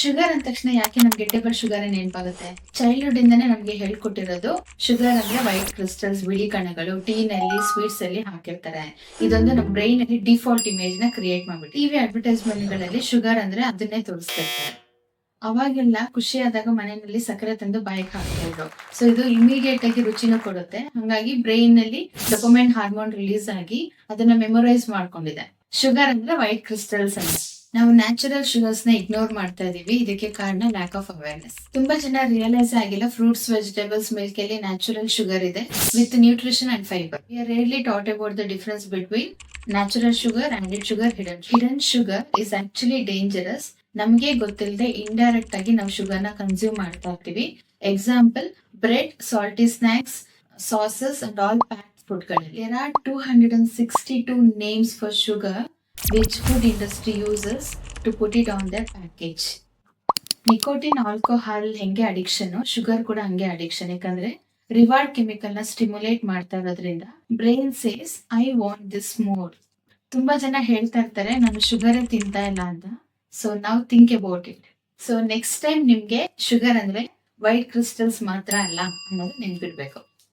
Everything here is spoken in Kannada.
ಶುಗರ್ ಅಂದ ತಕ್ಷಣ ಯಾಕೆ ನಮ್ಗೆ ಟೇಬಲ್ ಶುಗರ್ ನೆನಪಾಗುತ್ತೆ? ಚೈಲ್ಡ್ಹುಡ್ ಇಂದಾನೆ ನಮ್ಗೆ ಹೇಳ್ಕೊಟ್ಟಿರೋದು ಶುಗರ್ ಅಂದ್ರೆ ವೈಟ್ ಕ್ರಿಸ್ಟಲ್ಸ್, ಬಿಳಿ ಕಣಗಳು, ಟೀ ನಲ್ಲಿ, ಸ್ವೀಟ್ಸ್ ಅಲ್ಲಿ ಹಾಕಿರ್ತಾರೆ. ಇದೊಂದು ನಮ್ಮ ಬ್ರೈನ್ ಅಲ್ಲಿ ಡಿಫಾಲ್ಟ್ ಇಮೇಜ್ ನ ಕ್ರಿಯೇಟ್ ಮಾಡ್ಬಿಟ್ಟು ಟಿವಿ ಅಡ್ವರ್ಟೈಸ್ಮೆಂಟ್ ಗಳಲ್ಲಿ ಶುಗರ್ ಅಂದ್ರೆ ಅದನ್ನೇ ತೋರಿಸ್ತಿರ್ತಾರೆ. ಅವಾಗೆಲ್ಲ ಖುಷಿ ಆದಾಗ ಮನೆಯಲ್ಲಿ ಸಕ್ಕರೆ ತಂದು ಬಾಯಿಗೆ ಹಾಕ್ತಾ ಇದ್ರು. ಸೊ ಇದು ಇಮಿಡಿಯೇಟ್ ಆಗಿ ರುಚಿನ ಕೊಡುತ್ತೆ. ಹಂಗಾಗಿ ಬ್ರೈನ್ ನಲ್ಲಿ ಡೊಪಮೈನ್ ಹಾರ್ಮೋನ್ ರಿಲೀಸ್ ಆಗಿ ಅದನ್ನ ಮೆಮೊರೈಸ್ ಮಾಡ್ಕೊಂಡಿದೆ. ಶುಗರ್ ಅಂದ್ರೆ ವೈಟ್ ಕ್ರಿಸ್ಟಲ್ಸ್ ಅಂತ. ನಾವು ನ್ಯಾಚುರಲ್ ಶುಗರ್ಸ್ ನ ಇಗ್ನೋರ್ ಮಾಡ್ತಾ ಇದೀವಿ. ಇದಕ್ಕೆ ಕಾರಣ ಲ್ಯಾಕ್ ಆಫ್ ಅವೇರ್ನೆಸ್. ತುಂಬಾ ಜನ ರಿಯಲೈಸ್ ಆಗಿಲ್ಲ ಫ್ರೂಟ್ಸ್, ವೆಜಿಟೇಬಲ್ಸ್, ಮಿಲ್ಕ್ ಅಲ್ಲಿ ನ್ಯಾಚುರಲ್ ಶುಗರ್ ಇದೆ with nutrition and fibre. We are rarely taught about the difference between natural sugar, added sugar, hidden sugar is actually dangerous. ನಮ್ಗೆ ಗೊತ್ತಿಲ್ಲದೆ ಇಂಡೈರೆಕ್ಟ್ ಆಗಿ ನಾವು ಶುಗರ್ ನ ಕನ್ಸ್ಯೂಮ್ ಮಾಡ್ತಾ ಇರ್ತೀವಿ. Example, bread, salty snacks, sauces and all packed food ಗಳಲ್ಲಿ there are 262 names for sugar which food industry uses to put it on their package. Nicotine, alcohol ಹೆಂಗೆ ಅಡಿಕ್ಷನ್, ಶುಗರ್ ಕೂಡ ಹಂಗೆ ಅಡಿಕ್ಷನ್. ಯಾಕಂದ್ರೆ ರಿವಾರ್ಡ್ ಕೆಮಿಕಲ್ ನ ಸ್ಟಿಮ್ಯುಲೇಟ್ ಮಾಡ್ತಾ ಇರೋದ್ರಿಂದ brain says I want this more. ತುಂಬಾ ಜನ ಹೇಳ್ತಾ ಇರ್ತಾರೆ ನಾನು ಶುಗರ್ ತಿಂತಾ ಇಲ್ಲ ಅಂತ. ಸೊ ನಾವು think about it. So next time ನಿಮ್ಗೆ ಶುಗರ್ ಅಂದ್ರೆ ವೈಟ್ ಕ್ರಿಸ್ಟಲ್ಸ್ ಮಾತ್ರ ಅಲ್ಲ ಅನ್ನೋದು ನೆನ್ಪಿಡ್ಬೇಕು.